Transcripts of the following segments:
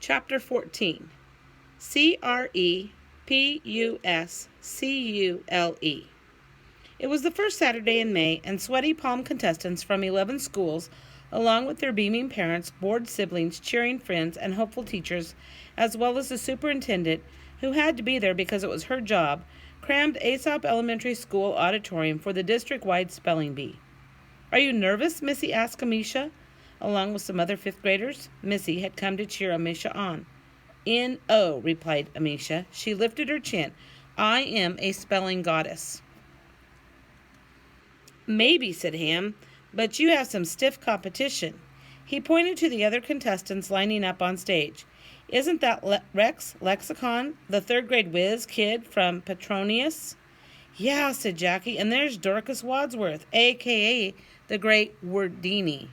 Chapter 14. CREPUSCULE. It was the first Saturday in May, and sweaty palm contestants from 11 schools, along with their beaming parents, bored siblings, cheering friends, and hopeful teachers, as well as the superintendent, who had to be there because it was her job, crammed Aesop Elementary School auditorium for the district-wide spelling bee. "Are you nervous?" Missy asked Amisha. Along with some other fifth graders, Missy had come to cheer Amisha on. "N-O," replied Amisha. She lifted her chin. "I am a spelling goddess." "Maybe," said Ham, "but you have some stiff competition." He pointed to the other contestants lining up on stage. "Isn't that Rex Lexicon, the third-grade whiz kid from Petronius?" "Yeah," said Jackie, "and there's Dorcas Wadsworth, a.k.a. the Great Wordini.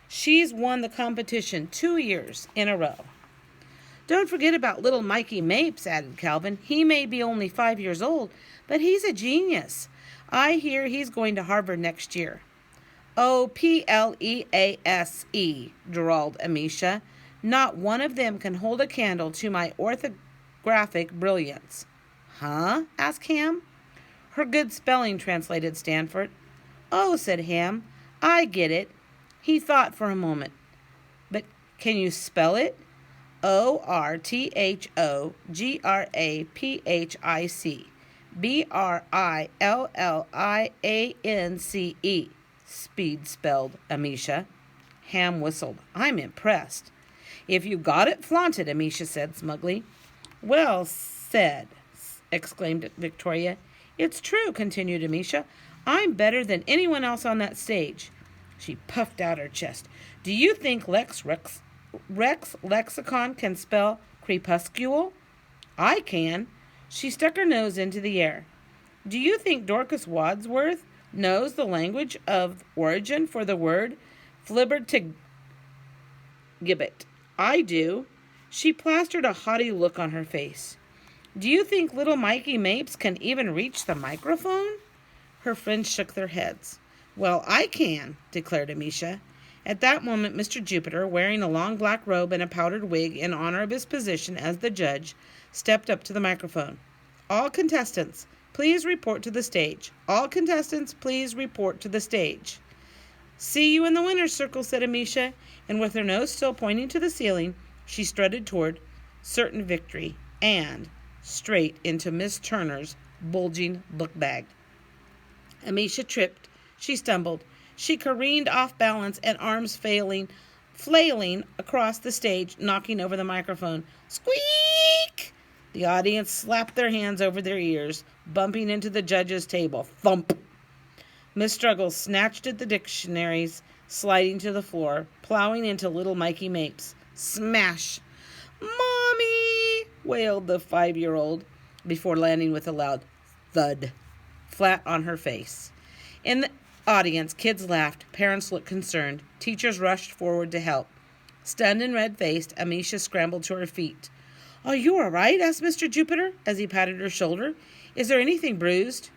She's won the competition 2 years in a row." "Don't forget about little Mikey Mapes," added Calvin. "He may be only 5 years old, but he's a genius. I hear he's going to Harvard next year." "Oh, Please," drawled Amisha. "Not one of them can hold a candle to my orthographic brilliance." "Huh?" asked Ham. "Her good spelling," translated Stanford. "Oh," said Ham, "I get it." He thought for a moment. "But can you spell it?" "ORTHOGRAPHIC BRILLIANCE," speed spelled Amisha. Ham whistled. "I'm impressed." "If you got it, flaunt it," Amisha said smugly. "Well said," exclaimed Victoria. "It's true," continued Amisha. "I'm better than anyone else on that stage." She puffed out her chest. "Do you think Rex Lexicon can spell crepuscule?" "I can." She stuck her nose into the air. "Do you think Dorcas Wadsworth knows the language of origin for the word flibbertigibbet?" "I do." She plastered a haughty look on her face. "Do you think little Mikey Mapes can even reach the microphone?" Her friends shook their heads. "Well, I can," declared Amisha. At that moment, Mr. Jupiter, wearing a long black robe and a powdered wig in honor of his position as the judge, stepped up to the microphone. "All contestants, please report to the stage. All contestants, please report to the stage." "See you in the winner's circle," said Amisha, and with her nose still pointing to the ceiling, she strutted toward certain victory and straight into Miss Turner's bulging book bag. Amisha tripped. She stumbled. She careened off balance and arms flailing across the stage, knocking over the microphone. Squeak! The audience slapped their hands over their ears, bumping into the judge's table. Thump! Miss Struggles snatched at the dictionaries, sliding to the floor, plowing into little Mikey Mapes. Smash! "Mommy!" wailed the 5-year-old before landing with a loud thud flat on her face. In the audience, kids laughed, parents looked concerned, teachers rushed forward to help. Stunned and red-faced, Amisha scrambled to her feet. "Are you all right?" asked Mr. Jupiter as he patted her shoulder. "Is there anything bruised?"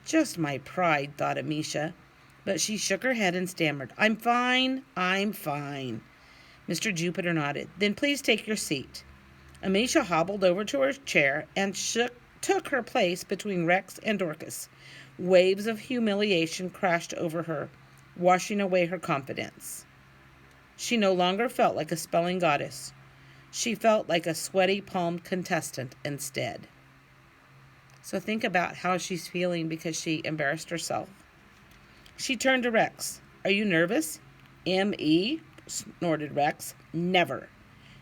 "Just my pride," thought Amisha, but she shook her head and stammered, "I'm fine. Mr. Jupiter nodded. "Then please take your seat." Amisha hobbled over to her chair and took her place between Rex and Dorcas. Waves of humiliation crashed over her, washing away her confidence. She no longer felt like a spelling goddess. She felt like a sweaty palmed contestant instead. So think about how she's feeling because she embarrassed herself. She turned to Rex. "Are you nervous?" "M.E., snorted Rex. "Never."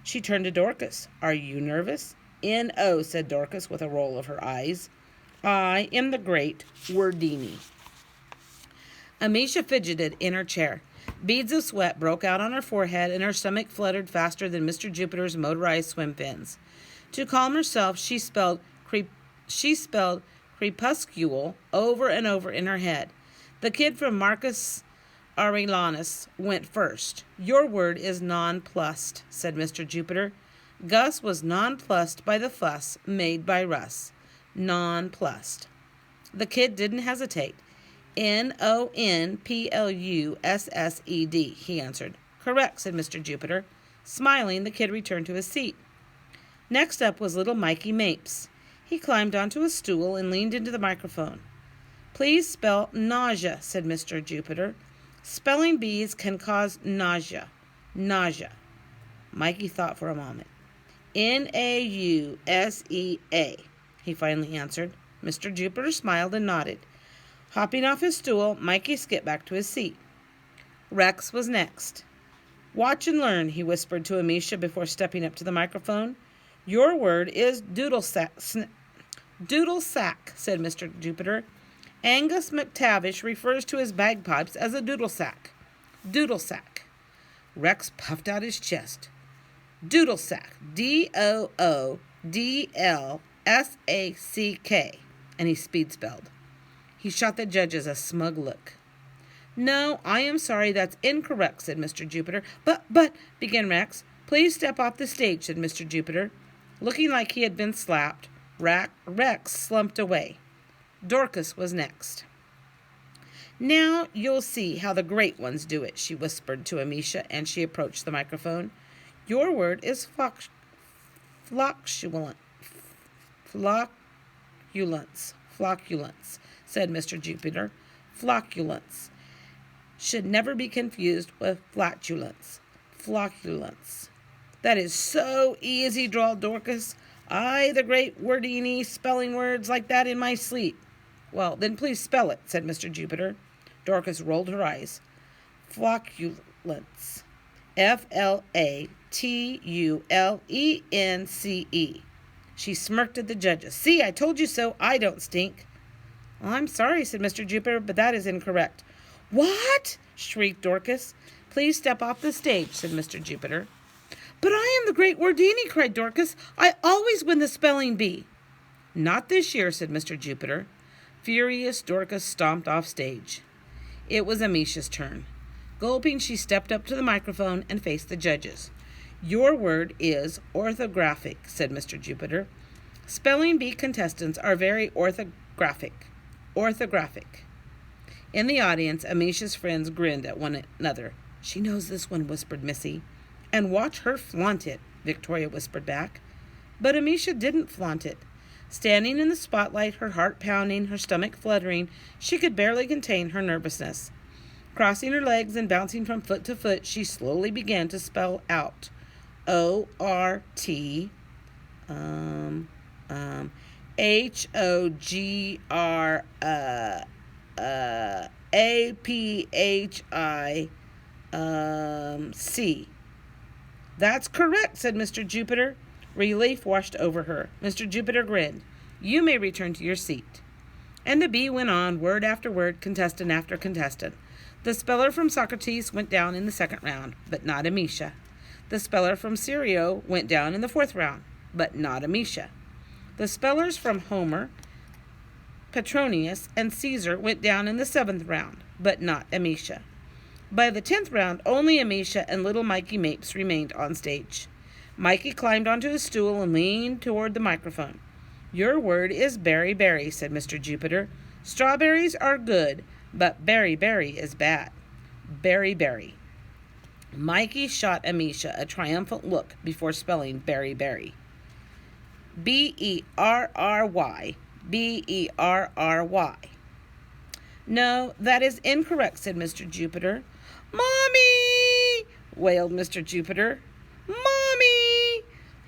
She turned to Dorcas. "Are you nervous?" "N.O.," said Dorcas with a roll of her eyes. "I am the Great Wordini." Amisha fidgeted in her chair. Beads of sweat broke out on her forehead, and her stomach fluttered faster than Mr. Jupiter's motorized swim fins. To calm herself, she spelled crepuscule over and over in her head. The kid from Marcus Aurelianus went first. "Your word is nonplussed," said Mr. Jupiter. Gus was nonplussed by the fuss made by Russ. Nonplussed. The kid didn't hesitate. "Nonplussed," he answered. "Correct," said Mr. Jupiter. Smiling, the kid returned to his seat. Next up was little Mikey Mapes. He climbed onto a stool and leaned into the microphone. Please spell nausea, said Mr. Jupiter. Spelling bees can cause nausea. Nausea. Mikey thought for a moment. Nausea, he finally answered. Mr. Jupiter smiled and nodded. Hopping off his stool, Mikey skipped back to his seat. Rex was next. Watch and learn, he whispered to Amisha before stepping up to the microphone. Your word is doodle sack, said Mr. Jupiter. Angus McTavish refers to his bagpipes as a doodle sack. Doodle sack. Rex puffed out his chest. Doodle sack. DOODLSACK. And he speed spelled. He shot the judges a smug look. No, I am sorry, that's incorrect, said Mr. Jupiter. But, began Rex. Please step off the stage, said Mr. Jupiter. Looking like he had been slapped, Rex slumped away. Dorcas was next. Now you'll see how the great ones do it, she whispered to Amisha, and she approached the microphone. Your word is flocculence, said Mr. Jupiter. Flocculence. Should never be confused with flatulence. Flocculence. That is so easy, drawled Dorcas. I, the great Wordini, spelling words like that in my sleep. Well, then please spell it, said Mr. Jupiter. Dorcas rolled her eyes. Flocculence. Flatulence. She smirked at the judges. See, I told you so. I don't stink. Well, I'm sorry, said Mr. Jupiter, but that is incorrect. What? Shrieked Dorcas. Please step off the stage, said Mr. Jupiter. But I am the great Wordini, cried Dorcas. I always win the spelling bee. Not this year, said Mr. Jupiter. Furious, Dorcas stomped off stage. It was Amisha's turn. Gulping, she stepped up to the microphone and faced the judges. Your word is orthographic, said Mr. Jupiter. Spelling bee contestants are very orthographic. Orthographic. In the audience, Amisha's friends grinned at one another. She knows this one, whispered Missy. And watch her flaunt it, Victoria whispered back. But Amisha didn't flaunt it. Standing in the spotlight, her heart pounding, her stomach fluttering, she could barely contain her nervousness. Crossing her legs and bouncing from foot to foot, she slowly began to spell out O-R-T, H-O-G-R, A-P-H-I, That's correct, said Mr. Jupiter. Relief washed over her. Mr. Jupiter grinned. You may return to your seat. And the bee went on, word after word, contestant after contestant. The speller from Socrates went down in the second round, but not Amisha. The speller from Sirio went down in the fourth round, but not Amisha. The spellers from Homer, Petronius, and Caesar went down in the seventh round, but not Amisha. By the 10th round, only Amisha and little Mikey Mapes remained on stage. Mikey climbed onto his stool and leaned toward the microphone. Your word is berry, said Mr. Jupiter. Strawberries are good, but berry is bad. Berry. Mikey shot Amisha a triumphant look before spelling berry. B-E-R-R-Y. B-E-R-R-Y. No, that is incorrect, said Mr. Jupiter. Mommy! Wailed Mr. Jupiter. Mommy!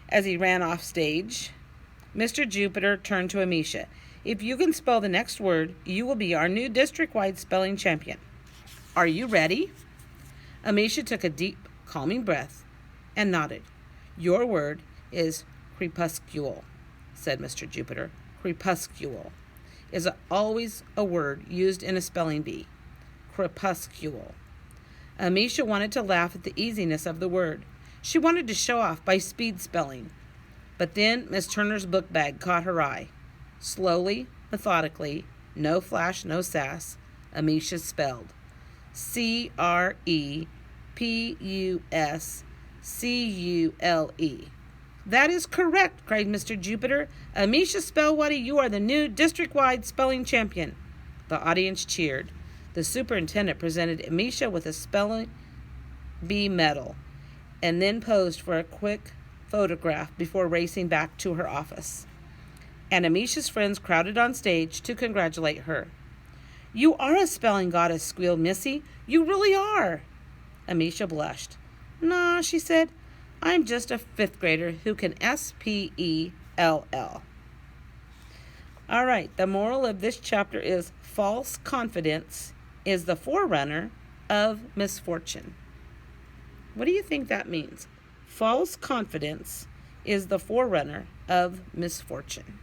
As he ran off stage. Mr. Jupiter turned to Amisha. If you can spell the next word, you will be our new district-wide spelling champion. Are you ready? Amisha took a deep, calming breath and nodded. Your word is crepuscule, said Mr. Jupiter. Crepuscule is always a word used in a spelling bee. Crepuscule. Amisha wanted to laugh at the easiness of the word. She wanted to show off by speed spelling. But then Miss Turner's book bag caught her eye. Slowly, methodically, no flash, no sass, Amisha spelled C-R-E-P-U-S-C-U-L-E. That is correct, cried Mr. Jupiter. Amisha Spellwaddy, you are the new district-wide spelling champion. The audience cheered. The superintendent presented Amisha with a spelling bee medal. and then posed for a quick photograph before racing back to her office. And Amisha's friends crowded on stage to congratulate her. "You are a spelling goddess," squealed Missy. "You really are." Amisha blushed. "Nah," she said. "I'm just a fifth grader who can spell." All right, the moral of this chapter is false confidence is the forerunner of misfortune. What do you think that means? False confidence is the forerunner of misfortune.